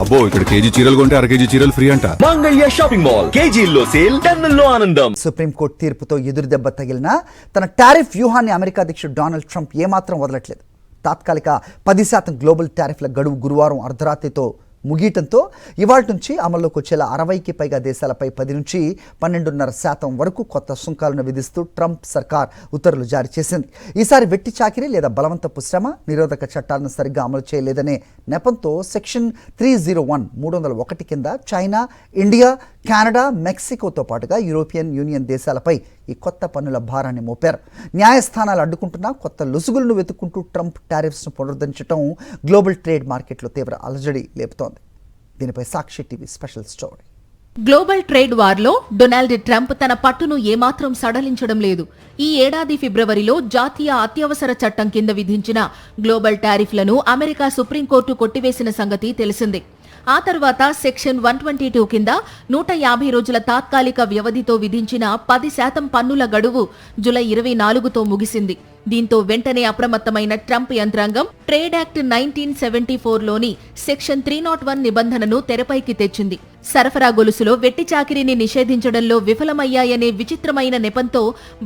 అబ్బో ఇక్కడ కేజీ చీరలు కొంటే అర కేజీ చీరలు ఫ్రీ అంట. మంగళ్య షాపింగ్ మాల్ కేజీల్లో సేల్, టన్నుల్లో ఆనందం. సుప్రీంకోర్టు తీర్పుతో ఎదురు దెబ్బ తగిలిన తన టారిఫ్ వ్యూహాన్ని అమెరికా అధ్యక్షుడు డొనాల్డ్ ట్రంప్ ఏమాత్రం వదలట్లేదు. తాత్కాలిక 10% గ్లోబల్ టారిఫ్ల గడువు గురువారం అర్ధరాత్రితో ముగియటంతో ఇవాళ నుంచి అమల్లోకి వచ్చేలా 60కి పైగా దేశాలపై 10 నుంచి 12.5% వరకు కొత్త సుంకాలను విధిస్తూ ట్రంప్ సర్కార్ ఉత్తర్వులు జారీ చేసింది. ఈసారి వెట్టి చాకిరీ లేదా బలవంతపు శ్రమ నిరోధక చట్టాలను సరిగ్గా అమలు చేయలేదనే నెపంతో సెక్షన్ 301 కింద చైనా, ఇండియా, కెనడా, మెక్సికోతో పాటుగా యూరోపియన్ యూనియన్ దేశాలపై ఈ కొత్త పన్నుల భారాన్ని మోపారు. న్యాయస్థానాలు అడ్డుకుంటున్న కొత్త లొసుగులను వెతుక్కుంటూ ట్రంప్ టారిఫ్స్ను పునరుద్ధరించడం గ్లోబల్ ట్రేడ్ మార్కెట్లో తీవ్ర అలజడి లేపుతోంది. దీనిపై Sakshi TV special story. Global trade వార్లో డొనాల్డ్ ట్రంప్ తన పట్టును ఏమాత్రం సడలించడం లేదు. ఈ ఏడాది ఫిబ్రవరిలో జాతీయ అత్యవసర చట్టం కింద విధించిన గ్లోబల్ టారిఫ్లను అమెరికా సుప్రీంకోర్టు కొట్టివేసిన సంగతి తెలిసిందే. ఆ తర్వాత సెక్షన్ 122 కింద 150 రోజుల తాత్కాలిక వ్యవధితో విధించిన 10% పన్నుల గడువు జూలై 24తో ముగిసింది. దీంతో వెంటనే అప్రమత్తమైన ట్రంప్ యంత్రాంగం ట్రేడ్ యాక్ట్ 1974లోని సెక్షన్ 301 నిబంధనను తెరపైకి తెచ్చింది. సరఫరా గొలుసులో వెట్టి చాకిరీని నిషేధించడంలో విఫలమయ్యాయనే విచిత్రమైన నెపంతో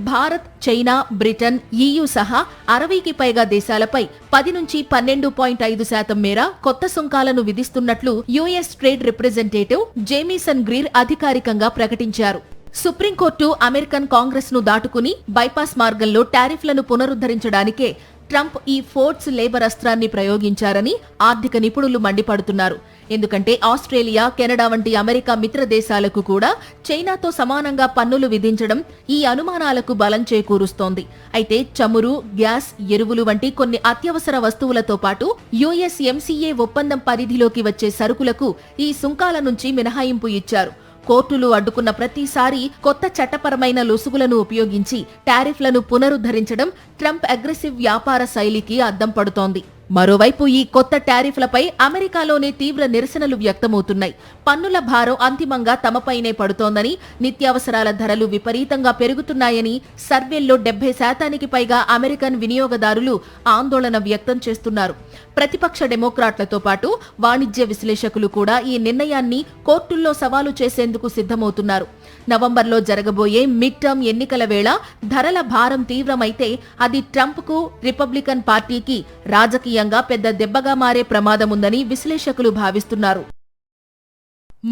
భారత్, చైనా, బ్రిటన్, EU సహా 60కి పైగా దేశాలపై 10 నుంచి 12.5% మేర కొత్త సుంకాలను విధిస్తున్నట్లు US trade representative Jamieson Greer అధికారికంగా ప్రకటించారు. సుప్రీంకోర్టు, అమెరికన్ కాంగ్రెస్ ను దాటుకుని బైపాస్ మార్గంలో టారిఫ్లను పునరుద్ధరించడానికే ట్రంప్ ఈ ఫోర్స్ లేబర్ అస్త్రాన్ని ప్రయోగించారని ఆర్థిక నిపుణులు మండిపడుతున్నారు. ఎందుకంటే ఆస్ట్రేలియా, కెనడా వంటి అమెరికా మిత్ర దేశాలకు కూడా చైనాతో సమానంగా పన్నులు విధించడం ఈ అనుమానాలకు బలం చేకూరుస్తోంది. అయితే చమురు, గ్యాస్, ఎరువులు వంటి కొన్ని అత్యవసర వస్తువులతో పాటు USMCA ఒప్పందం పరిధిలోకి వచ్చే సరుకులకు ఈ సుంకాల నుంచి మినహాయింపు ఇచ్చారు. కోర్టులు అడ్డుకున్న ప్రతిసారి కొత్త చట్టపరమైన లొసుగులను ఉపయోగించి టారిఫ్లను పునరుద్ధరించడం ట్రంప్ అగ్రెసివ్ వ్యాపార శైలికి అద్దం పడుతోంది. మరోవైపు ఈ కొత్త టారిఫ్లపై అమెరికాలోనే తీవ్ర నిరసనలు వ్యక్తమవుతున్నాయి. పన్నుల భారం అంతిమంగా తమపైనే పడుతోందని, నిత్యావసరాల ధరలు విపరీతంగా పెరుగుతున్నాయని సర్వేల్లో 70% పైగా అమెరికన్ వినియోగదారులు ఆందోళన వ్యక్తం చేస్తున్నారు. ప్రతిపక్ష డెమోక్రాట్లతో పాటు వాణిజ్య విశ్లేషకులు కూడా ఈ నిర్ణయాన్ని కోర్టుల్లో సవాలు చేసేందుకు సిద్ధమవుతున్నారు. నవంబర్లో జరగబోయే మిడ్ టర్మ్ ఎన్నికల వేళ ధరల భారం తీవ్రమైతే అది ట్రంప్కు, రిపబ్లికన్ పార్టీకి రాజకీయంగా పెద్ద దెబ్బగా మారే ప్రమాదముందని విశ్లేషకులు భావిస్తున్నారు.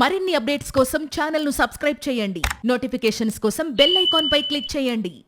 మరిన్ని అప్డేట్స్ కోసం ఛానల్ను సబ్స్క్రైబ్ చేయండి. నోటిఫికేషన్స్ కోసం బెల్ ఐకాన్ పై క్లిక్ చేయండి.